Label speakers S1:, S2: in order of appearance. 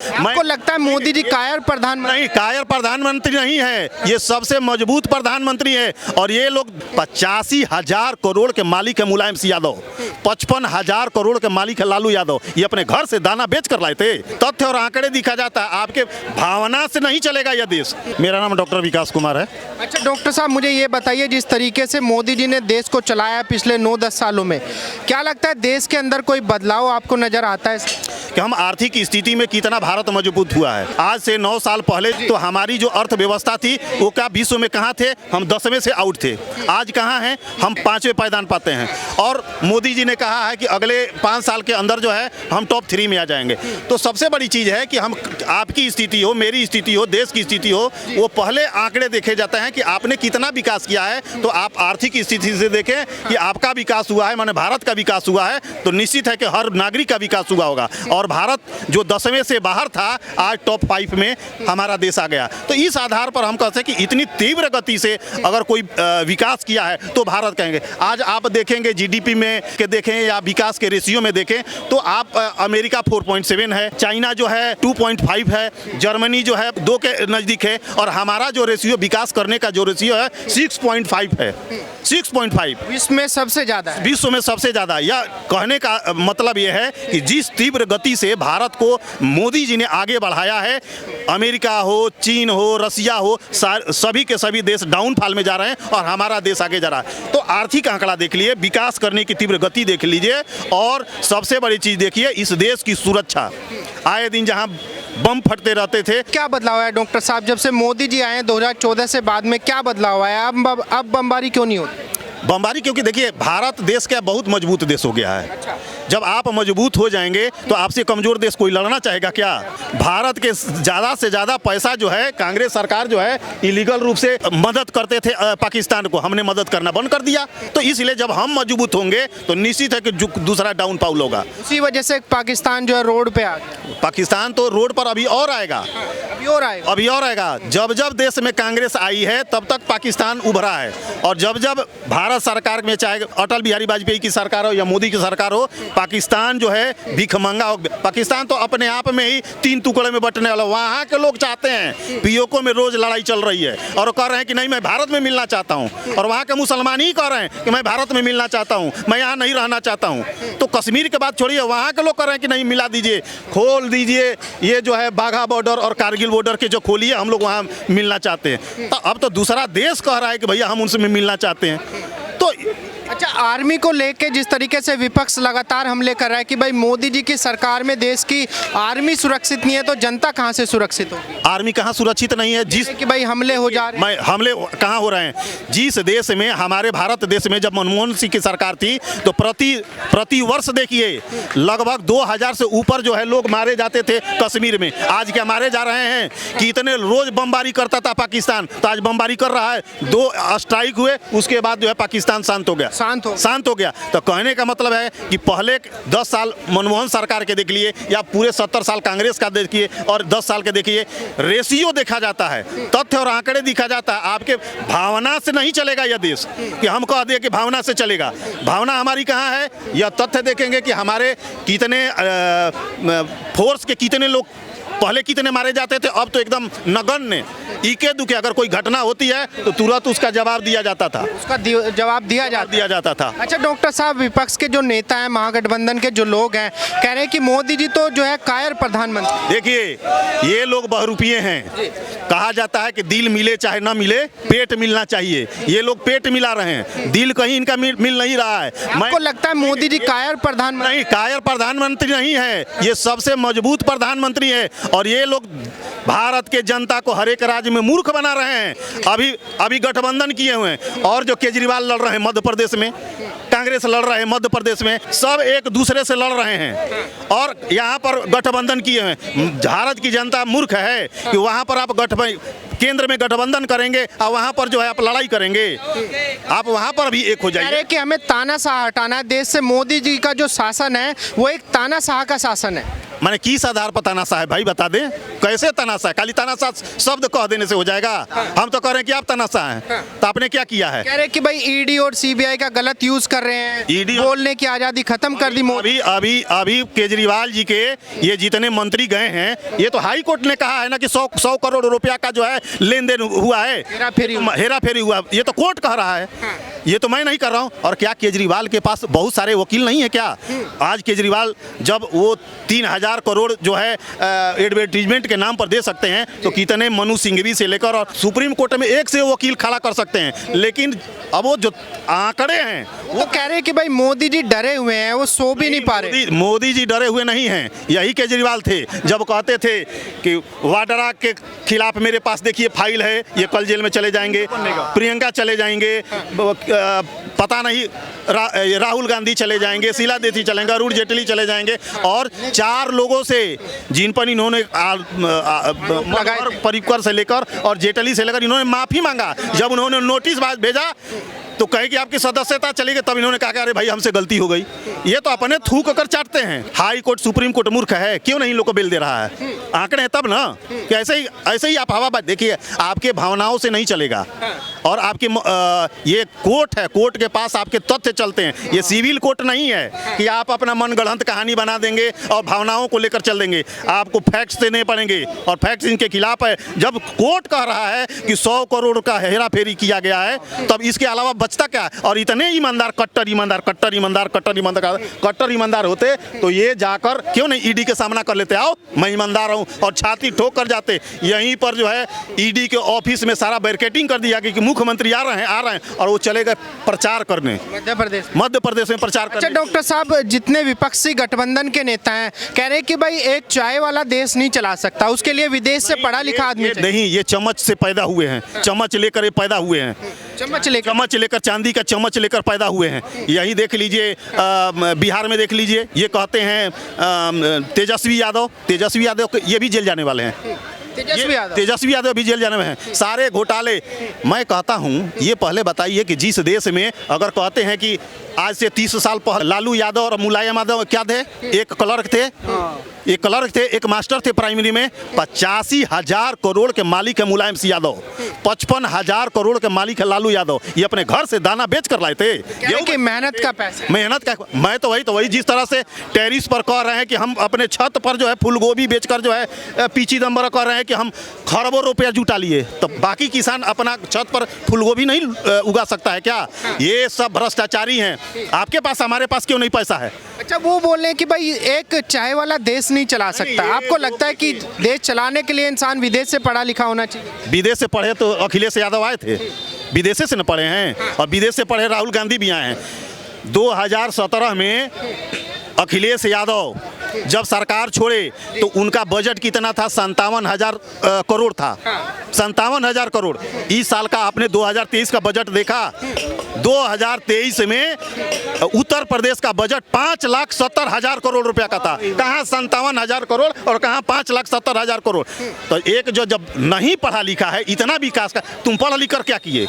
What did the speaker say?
S1: आपको लगता है मोदी जी कायर प्रधानमंत्री?
S2: नहीं, कायर प्रधानमंत्री नहीं है, ये सबसे मजबूत प्रधानमंत्री है। और ये लोग 85,000 करोड़ के मालिक है मुलायम सिंह यादव, 55,000 करोड़ के मालिक है लालू यादव। ये अपने घर से दाना बेच कर लाए थे। तथ्य और आंकड़े दिखा जाता है, आपके भावना से नहीं चलेगा यह देश। मेरा नाम डॉक्टर विकास कुमार है।
S1: अच्छा डॉक्टर साहब, मुझे ये बताइए, जिस तरीके से मोदी जी ने देश को चलाया पिछले 9-10 सालों में, क्या लगता है देश के अंदर कोई बदलाव आपको नजर आता है
S2: कि हम आर्थिक स्थिति में कितना भारत मजबूत हुआ है। आज से 9 साल पहले तो हमारी जो अर्थव्यवस्था थी वो क्या विश्व में कहाँ थे, हम 10वें से आउट थे। आज कहाँ हैं, हम 5वें पायदान पाते हैं। और मोदी जी ने कहा है कि अगले 5 साल के अंदर जो है हम टॉप 3 में आ जाएंगे। तो सबसे बड़ी चीज़ है कि हम, आपकी स्थिति हो, मेरी स्थिति हो, देश की स्थिति हो, वो पहले आंकड़े देखे जाते हैं कि आपने कितना विकास किया है। तो आप आर्थिक स्थिति से देखें कि आपका विकास हुआ है, माने भारत का विकास हुआ है, तो निश्चित है कि हर नागरिक का विकास हुआ होगा। और भारत जो 10वें से बाहर था, आज टॉप 5 में हमारा देश आ गया। तो इस आधार पर हम कहते हैं कि इतनी तीव्र गति से अगर कोई विकास किया है तो भारत कहेंगे। आज आप देखेंगे जीडीपी में के देखें या विकास के रेशियो में देखें तो आप अमेरिका 4.7 है, चाइना जो है 2.5 है, जर्मनी जो है 2 के नज़दीक है, और हमारा जो रेशियो विकास करने का जो रेशियो है 6.5 है। 6.5
S1: विश्व में सबसे ज़्यादा है।
S2: विश्व में सबसे ज़्यादा। यह कहने का मतलब यह है कि जिस तीव्र गति से भारत को मोदी जी ने आगे बढ़ाया है, अमेरिका हो, चीन हो, रसिया हो, सभी के सभी देश डाउनफॉल में जा रहे हैं और हमारा देश आगे जा रहा है। तो आर्थिक आंकड़ा देख लीजिए, विकास करने की तीव्र गति देख लीजिए, और सबसे बड़ी चीज़ देखिए इस देश की सुरक्षा। आए दिन जहां बम फटते रहते थे।
S1: क्या बदलाव है डॉक्टर साहब, जब से मोदी जी आए 2014 से बाद में क्या बदलाव आया? अब बमबारी क्यों नहीं होती?
S2: बमबारी क्योंकि देखिए भारत देश का बहुत मजबूत देश हो गया है। जब आप मजबूत हो जाएंगे तो आपसे कमजोर देश कोई लड़ना चाहेगा क्या? भारत के ज़्यादा से ज़्यादा पैसा जो है कांग्रेस सरकार जो है इलीगल रूप से मदद करते थे पाकिस्तान को, हमने मदद करना बंद कर दिया। तो इसलिए जब हम मजबूत होंगे तो निश्चित है कि दूसरा डाउनफॉल होगा।
S1: उसी वजह से पाकिस्तान जो है रोड पे आ गया।
S2: पाकिस्तान तो रोड पर अभी और आएगा, अभी और आएगा। जब जब देश में कांग्रेस आई है तब तक पाकिस्तान उभरा है, और जब जब भारत सरकार में, चाहे अटल बिहारी वाजपेयी की सरकार हो या मोदी की सरकार हो, पाकिस्तान जो है भिखमंगा हो। पाकिस्तान तो अपने आप में ही 3 टुकड़े में बंटने वाला। वहाँ के लोग चाहते हैं, पीओके में रोज लड़ाई चल रही है और कह रहे हैं कि नहीं मैं भारत में मिलना चाहता हूँ, और वहाँ के मुसलमान ही कह रहे हैं कि मैं भारत में मिलना चाहता हूँ, मैं यहाँ नहीं रहना चाहता हूँ। तो कश्मीर के बात छोड़िए, वहाँ के लोग कह रहे हैं कि नहीं मिला दीजिए, खोल दीजिए, ये जो है बाघा बॉर्डर और कारगिल बॉर्डर के जो खोलिए, हम लोग वहाँ मिलना चाहते हैं। तो अब तो दूसरा देश कह रहा है कि भैया हम उनसे मिलना चाहते हैं। तो
S1: अच्छा, आर्मी को लेके जिस तरीके से विपक्ष लगातार हमले कर रहा है कि भाई मोदी जी की सरकार में देश की आर्मी सुरक्षित नहीं है, तो जनता कहां से सुरक्षित होगी?
S2: आर्मी कहां सुरक्षित नहीं है? जिस
S1: कि भाई हमले हो जा रहे हैं।
S2: हमले कहां हो रहे हैं? जिस देश में, हमारे भारत देश में जब मनमोहन सिंह की सरकार थी तो प्रति वर्ष देखिए लगभग 2000 से ऊपर जो है लोग मारे जाते थे कश्मीर में। आज क्या मारे जा रहे हैं कि इतने रोज बमबारी करता था पाकिस्तान, तो आज बमबारी कर रहा है। 2 स्ट्राइक हुए, उसके बाद जो है पाकिस्तान शांत हो गया, शांत हो गया। तो कहने का मतलब है कि पहले 10 साल मनमोहन सरकार के देख लिए या पूरे 70 साल कांग्रेस का देखिए और 10 साल के देखिए, रेशियो देखा जाता है, तथ्य और आंकड़े दिखा जाता है। आपके भावना से नहीं चलेगा यह देश कि हम कह दें कि भावना से चलेगा। भावना हमारी कहाँ है? यह तथ्य देखेंगे कि हमारे कितने फोर्स के कितने लोग पहले कितने मारे जाते थे, अब तो एकदम नगण्य, इके दुके अगर कोई घटना होती है तो तुरंत उसका जवाब दिया जाता था,
S1: जवाब दिया जाता था। अच्छा डॉक्टर साहब, विपक्ष के जो नेता हैं, महागठबंधन के जो लोग हैं, कह रहे हैं कि मोदी जी तो जो है कायर प्रधानमंत्री।
S2: देखिए ये लोग बहुरूपिये हैं। कहा जाता है कि दिल मिले चाहे ना मिले, पेट मिलना चाहिए। ये लोग पेट मिला रहे हैं, दिल कहीं इनका मिल नहीं रहा है।
S1: आपको लगता है मोदी जी कायर प्रधानमंत्री?
S2: नहीं, कायर प्रधानमंत्री नहीं है, ये सबसे मजबूत प्रधानमंत्री है। और ये लोग भारत के जनता को हर एक राज्य में मूर्ख बना रहे हैं। अभी गठबंधन किए हुए हैं, और जो केजरीवाल लड़ रहे हैं मध्य प्रदेश में, कांग्रेस लड़ रहे हैं मध्य प्रदेश में, सब एक दूसरे से लड़ रहे हैं और यहाँ पर गठबंधन किए हुए हैं। भारत की जनता मूर्ख है कि वहाँ पर आप केंद्र में गठबंधन करेंगे और वहाँ पर जो है आप लड़ाई करेंगे, आप वहाँ पर भी एक हो जाएंगे।
S1: कि हमें तानाशाह हटाना है देश से। मोदी जी का जो शासन है वो एक तानाशाह का शासन है।
S2: माने किस आधार पर तनाशा है भाई बता दें, कैसे तनाशा है? खाली तनाशा शब्द कह देने से हो जाएगा? हम तो कह रहे हैं कि आप तनाशा हैं, तो आपने क्या किया है?
S1: कह रहे कि भाई ईडी और सीबीआई का गलत यूज कर रहे हैं,
S2: ईडी
S1: बोलने की आजादी खत्म कर दी मोदी।
S2: अभी अभी केजरीवाल जी के ये जितने मंत्री गए हैं, ये तो हाई कोर्ट ने कहा है ना कि 100 करोड़ रुपया का जो है लेन देन हुआ है, हेरा फेरी हुआ, ये तो कोर्ट कह रहा है, ये तो मैं नहीं कर रहा हूँ। और क्या केजरीवाल के पास बहुत सारे वकील नहीं है क्या? आज केजरीवाल जब वो 3000 करोड़ जो है एडवर्टीजमेंट के नाम पर दे सकते हैं, तो कितने मनु सिंघवी से लेकर और सुप्रीम कोर्ट में एक से वकील खड़ा कर सकते हैं। लेकिन अब वो जो आंकड़े हैं
S1: वो कह रहे हैं कि भाई मोदी जी डरे हुए हैं, वो सो भी नहीं पा रहे।
S2: मोदी जी डरे हुए नहीं हैं, यही केजरीवाल थे जब कहते थे कि वाड्रा के खिलाफ मेरे पास देखिए फाइल है, ये कल जेल में चले जाएंगे, प्रियंका चले जाएंगे, पता नहीं राहुल गांधी चले जाएंगे, शीला दीक्षित चलेंगे, अरुण जेटली चले जाएंगे, और 4 लोगों से जिन पर इन्होंने परिकर से लेकर और जेटली से लेकर इन्होंने माफी मांगा। जब उन्होंने नोटिस भेजा तो कहे कि आपकी सदस्यता चली गई, तब इन्होंने कहा कि अरे भाई हमसे गलती हो गई। ये तो अपने थूक कर चाटते हैं। हाई कोर्ट सुप्रीम कोर्ट मूर्ख है, क्यों नहीं लोग को बिल दे रहा है? आंकड़े हैं तब ना कि ऐसे ही आप हवा बात देखिए, आपके भावनाओं से नहीं चलेगा। और आपके ये कोर्ट है, कोर्ट के पास आपके तथ्य चलते हैं। ये सिविल कोर्ट नहीं है कि आप अपना मनगढ़ंत कहानी बना देंगे और भावनाओं को लेकर चल देंगे। आपको फैक्ट्स देने पड़ेंगे और फैक्ट्स इनके खिलाफ है। जब कोर्ट कह रहा है कि 100 करोड़ का हेरा फेरी किया गया है, तब इसके अलावा बचता क्या? और इतने ईमानदार, कट्टर ईमानदार होते तो ये जाकर क्यों नहीं ईडी के सामना कर लेते? आओ मैं ईमानदार हूँ, और छाती ठोक कर जाते। यहीं पर जो है ईडी के ऑफिस में सारा बैरिकेडिंग कर दिया कि मुख्यमंत्री आ रहे हैं, और वो चले गए प्रचार करने मध्य प्रदेश में प्रचार करने।
S1: अच्छा डॉक्टर साहब, जितने विपक्षी गठबंधन के नेता हैं कह रहे हैं कि भाई एक चाय वाला देश नहीं चला सकता, उसके लिए विदेश से पढ़ा लिखा आदमी
S2: नहीं, ये चम्मच से पैदा हुए हैं, चम्मच लेकर ये पैदा हुए हैं,
S1: चम्मच लेकर
S2: चांदी का चम्मच लेकर पैदा हुए हैं। यही देख लीजिए, बिहार में देख लीजिए, ये कहते हैं तेजस्वी यादव ये भी जेल जाने वाले हैं। तेजस्वी यादव भी जेल जाने में हैं। सारे घोटाले, मैं कहता हूं, ये पहले बताइए कि जिस देश में अगर कहते हैं कि आज से 30 साल पहले लालू यादव और मुलायम यादव क्या थे? एक क्लर्क थे, एक मास्टर थे प्राइमरी में। 85,000 करोड़ के मालिक है मुलायम सिंह यादव, 55,000 करोड़ के मालिक है लालू यादव। ये अपने घर से दाना बेच कर लाए थे।
S1: ये मेहनत का पैसा,
S2: मैं तो वही जिस तरह से टेरिस पर कह रहे हैं कि हम अपने छत पर जो है फूल गोभी बेचकर जो है पीची दम्बर कह रहे हैं कि हम खरबों रुपया जुटा लिए, तो बाकी किसान अपना छत पर फूल गोभी नहीं उगा सकता है क्या? ये सब भ्रष्टाचारी हैं। आपके पास, हमारे पास क्यों नहीं पैसा है?
S1: अच्छा, वो बोल रहे हैं कि भाई एक चाय वाला देश नहीं चला सकता। आपको लगता है कि देश चलाने के लिए इंसान विदेश से पढ़ा लिखा होना चाहिए?
S2: विदेश से पढ़े तो अखिलेश यादव आए थे, विदेश से न पढ़े हैं, और विदेश से पढ़े राहुल गांधी भी आए हैं। 2017 में अखिलेश यादव जब सरकार छोड़े तो उनका बजट कितना था? 57,000 करोड़ था, 57,000 करोड़। इस साल का आपने 2023 का बजट देखा? 2023 में उत्तर प्रदेश का बजट 5,70,000 करोड़ रुपया का था। कहाँ 57,000 करोड़ और कहाँ 5,70,000 करोड़? तो एक जो जब नहीं पढ़ा लिखा है, इतना विकास का, तुम पढ़ लिख कर क्या किए?